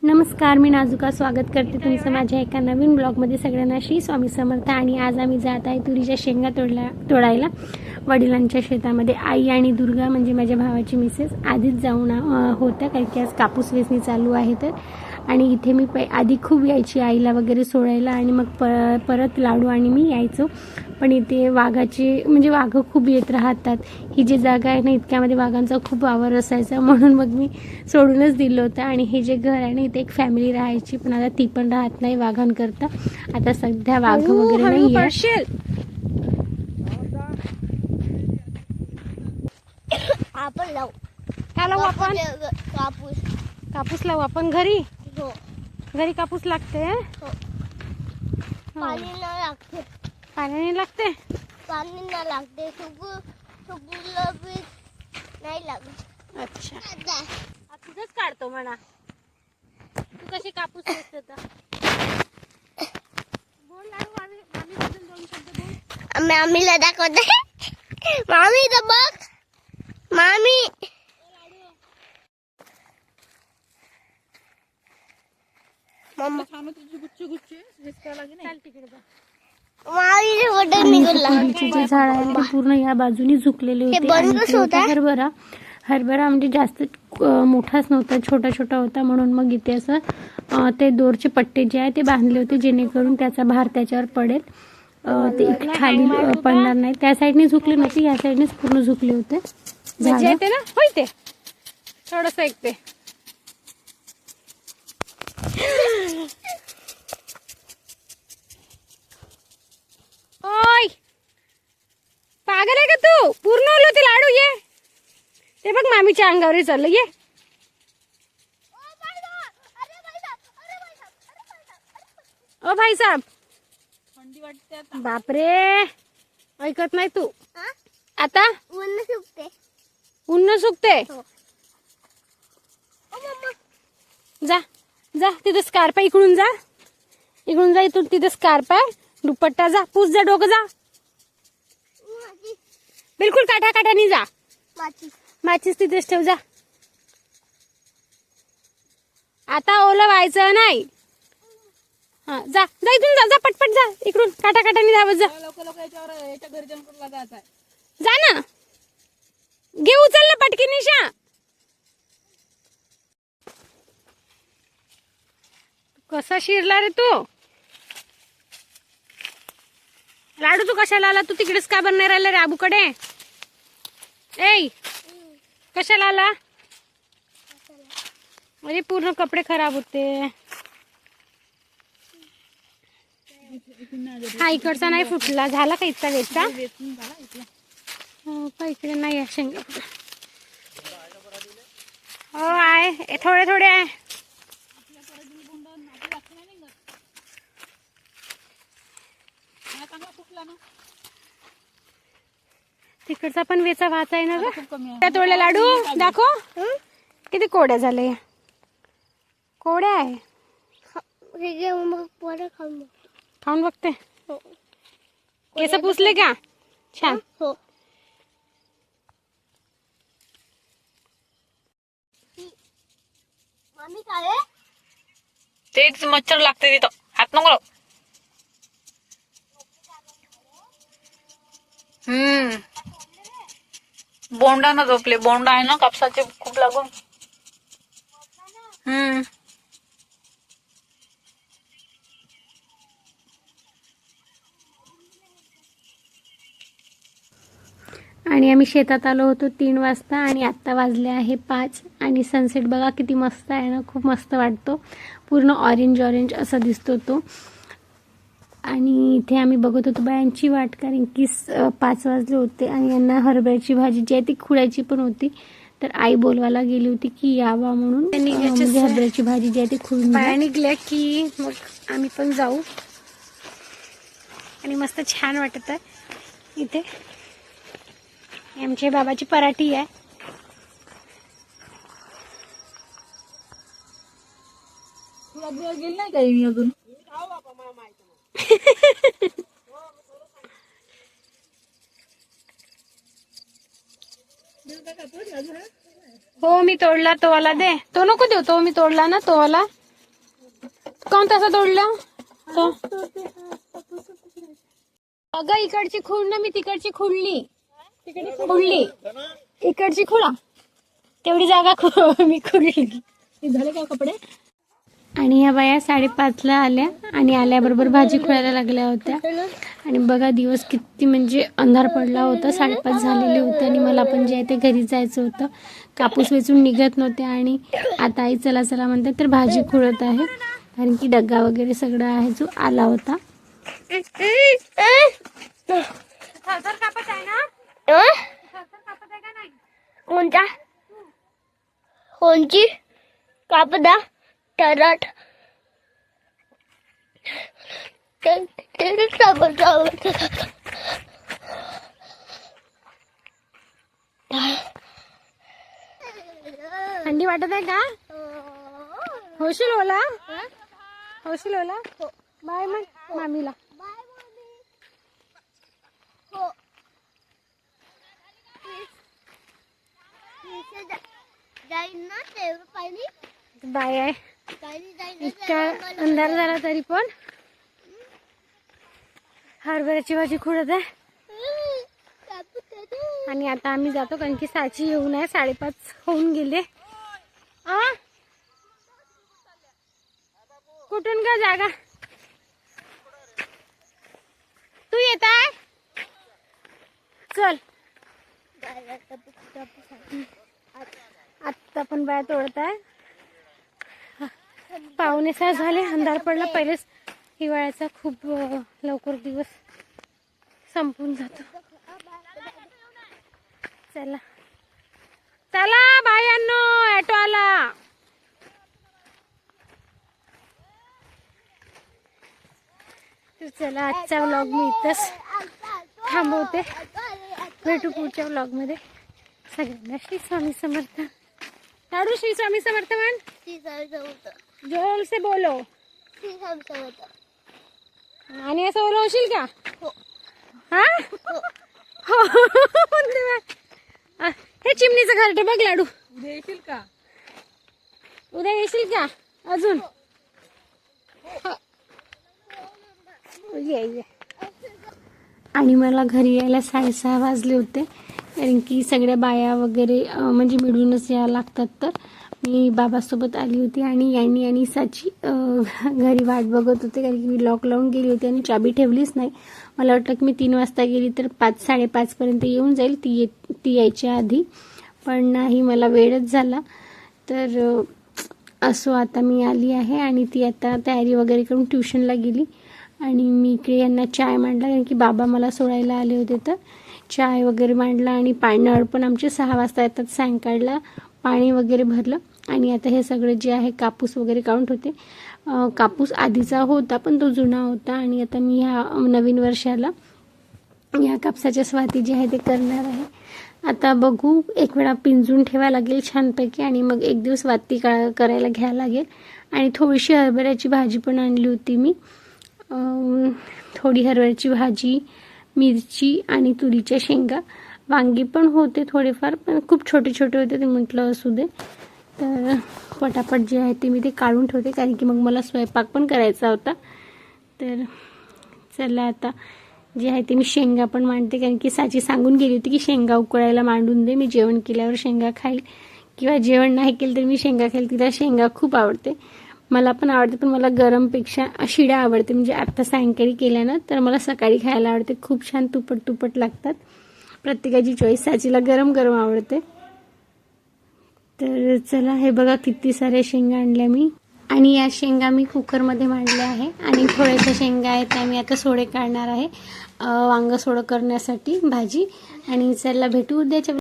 नमस्कार, मी नाजुका स्वागत करते तुमचं माझ्या एका नवीन ब्लॉगमध्ये. सगळ्यांना श्री स्वामी समर्थ. आणि आज आम्ही जात आहे तुरीच्या शेंगा तोडायला वडिलांच्या शेतामध्ये. आई आणि दुर्गा म्हणजे माझ्या भावाची मिसेस आधीच जाऊन होत्या, कारण की आज कापूस वेचणी चालू आहे. तर आणि इथे मी आधी खूप यायची आईला वगैरे सोडायला, आणि मग परत लाडू आणि मी यायचो. पण इथे वाघाचे म्हणजे वाघ खूप येत राहतात. ही जी जागा आहे ना, इतक्यामध्ये वाघांचा खूप वावर असायचा, म्हणून मग मी सोडूनच दिलं होतं. आणि हे जे घर आहे ना, इथे एक फॅमिली राहायची, पण आता ती पण राहत नाही वाघांकरता. आता सध्या वाघ वगैरे नाही आहे. आपण लावू. काय लावू आपण? कापूस लावू आपण घरी. हो. घरी कापूस लागते. हो. पाणी न लागते. पाणी लागते. पाणी न लागते. सुकूला बी नाही लागत. अच्छा, तिथंच काढतो म्हणा. तू कशी कापूस वेचते तर बोल लाडू. मामी बद्दल दोन शब्द बोल. मामीला दाखवते. मामी तर बघ. मामी मम्मा मामीचे बटन निघाला. जे झाड आहे ते पूर्ण या बाजूनी झुकलेले होते. आणि हरभरा म्हणजे जास्त मोठाच नव्हता, छोटा छोटा होता. म्हणून मग इथे असं ते दोरचे पट्टे जे आहे ते बांधले होते, जेणेकरून त्याचा भार त्याच्यावर पडेल. ते खाली पडणार नाही. त्या साईडने झुकले नव्हते, या साईडनेच पूर्ण झुकले होते. येते ना होय ते थोडस ऐकते. ओय पागल आहे का तू? पूर्ण ओलो ते लाडू. ये ते बघ मामीच्या अंगावर चाललं. ये ओ भाई साहेब, थंडी वाटते. बापरे, ऐकत नाही तू. आता ऊन सुकते. ऊन सुकते. जा जा, तिथं स्कार्प आहे. इकडून जा, इकडून जा. इथून तिथं स्कार्प आहे, दुपट्टा. जा पूस, जा डोकं. जा बिलकुल काठाकाठानी जा. माचीस तिथेच ठेव. जा आता ओलं व्हायचं नाही. हा जा जा, इथून जा. जा पटपट जा, इकडून काठाकाठानी धावत जा. जा ना, घे उचल ना पटकी निशा. कसा शिरला रे तू? लाडू तू कशाला आला? तू तिकडेच का नाही राहिला रे आबूकडे? ए कशाला आला? अरे पूर्ण कपडे खराब होते. हा इकडचा नाही फुटला. झाला का इथचा वेचचा? हो का, इकडे नाही आहे शेंगा. हो आहे, थोडे थोडे आहे. तिकडचा पण वेचा वाच आहे ना ग. त्या तोडल्या लाडू दाखव किती कोड्या झाले. कोड्या आहे. खाऊन बघते. केस पुसले का? छान. हो. मामी काय तेच मच्छर लागते तिथं. हात नको लावू. बोंडा ना झोपले. बोंडा आहे ना कापसाचे खूप लागून. आणि आम्ही शेतात आलो होतो 3 वाजता, आणि आत्ता वाजले आहे 5. आणि सनसेट बघा किती मस्त आहे ना, खूप मस्त वाटतो. पूर्ण ऑरेंज ऑरेंज असा दिसतो तो. आणि इथे आम्ही बघत होतो बायांची वाट, कारण की 5 वाजले होते. आणि यांना हरभऱ्याची भाजी जी आहे ती खुडायची पण होती. तर आई बोलवायला गेली होती की यावा म्हणून. म्हणजे हरभऱ्याची भाजी जी आहे ती खुडून बाया निघल्या की मग आम्ही पण जाऊ. आणि मस्त छान वाटत आहे इथे. आमच्या बाबाची पराठी आहे. गेली नाही काही मी अजून. हो मी तोडला तो वाला दे. तो नको देऊ, तो मी तोडला ना तो वाला. कोण तसं तोडलं तो? अगं इकडची खुड ना मी तिकडची खुडली, इकडची खुडा तेवढी जागा मी खुडली. झाले का कपडे? आणि ह्या बाया 5:30ला आल्या आणि आल्याबरोबर भाजी खुडायला लागल्या होत्या. आणि बघा दिवस किती म्हणजे अंधार पडला होता, 5:30 झालेले होते आणि मला पण जे आहे ते घरी जायचं होतं. कापूस वेचून निघत नव्हते आणि आता आई चला चला म्हणते तर भाजी खुडत आहे, कारण की डग्गा वगैरे सगळं आहे जो आला होता. कोणता? कोणची कापदा? टरट थंडी वाटत आहे का? होशील ओला? होशील ओला? बाय मग मामीला. जाईन ना तेव्हा पाणी बाय आहे. जाईन इतका अंधार झाला तरी पण हरभऱ्याची भाजी खुडत आहे. आणि आता आम्ही जातो कारण की साची येऊन आहे, 5:30 होऊन गेले. कुठून का जागा? तू येत आहे? चल. आत्ता पण बाया तोडत आहे. 5:45 झाले, अंधार पडला. पहिलेच हिवाळ्याचा खूप लवकर दिवस संपून जातो. चला चला बायांनो, ऑटो आला. तर चला आजचा व्लॉग मी इथंच थांबवते. भेटू पुढच्या व्लॉग मध्ये. सगळ्यांना श्री स्वामी समर्थ. ताडू श्री स्वामी समर्थ म्हण. जोर से बोलो. आणि असं बोलवशील का? हा हो. हे चिमणीचं घरटे बघ लाडू. उद्या येशील का? उद्या येशील का अजून? ये. आणि मला घरी यायला 6:30 वाजले होते, कारण की सगळ्या बाया वगैरे म्हणजे मिळूनच यायला लागतात. तर मी बाबासोबत आली होती आणि यांनी आणि साची घरी वाट बघत होते, कारण की मी लॉक लावून गेली होती आणि चाबी ठेवलीच नाही. मला वाटलं की मी 3 वाजता गेली तर 5-5:30 पर्यंत येऊन जाईल ती यायच्या आधी, पण नाही, मला वेळच झाला. तर असो आता मी आली आहे आणि ती आता तयारी वगैरे करून ट्युशनला गेली. आणि मी इकडे यांना चाय मांडला, कारण की बाबा मला सोडायला आले होते. तर चाय वगैरे मांडला आणि नळ पण आमचे 6 वाजता येतात, सायंकाळला पाणी वगैरे भरलं. आणि आता हे सगळं जे आहे कापूस वगैरे काढून ठेवते. कापूस आधीचा होता पण तो जुना होता. आणि आता मी ह्या नवीन वर्षाला या कापसाच्या स्वाती जे आहे ते करणार आहे. आता बघू, एक वेळा पिंजून ठेवायला लागेल छानपैकी आणि मग एक दिवस वाती करायला घ्यायला लागेल. आणि थोडीशी हरभऱ्याची भाजी पण आणली होती मी. थोडी हरभऱ्याची भाजी, मिरची आणि तुरीच्या शेंगा. वांगी पण होते थोडेफार, पण खूप छोटे छोटे होते, ते म्हटलं असू दे. तर पटापट जे आहे ते मी ते काढून ठेवते, कारण की मग मला स्वयंपाक पण करायचा होता. तर चला आता जे आहे ते मी शेंगा पण मांडते, कारण की साची सांगून गेली होती की शेंगा उकळायला मांडून दे, मी जेवण केल्यावर शेंगा खाईल, किंवा जेवण नाही केलं तर मी शेंगा खाईल. तिला शेंगा खूप आवडते, मला पण आवडते, पण मला गरमपेक्षा शिळ्या आवडते. म्हणजे आता सायंकाळी केल्या ना तर मला सकाळी खायला आवडते, खूप छान तुपट तुपट लागतात. प्रत्येकाची चॉईस. साचीला गरम गरम आवडते. तर चला, हे बघा किती साऱ्या शेंगा आणल्या मी. आणि या शेंगा मी कुकरमध्ये मांडल्या आहे. आणि थोड्याशा शेंगा आहेत त्या मी आता सोडे काढणार आहे, वांग सोडं करण्यासाठी भाजी. आणि चला भेटू उद्याच्या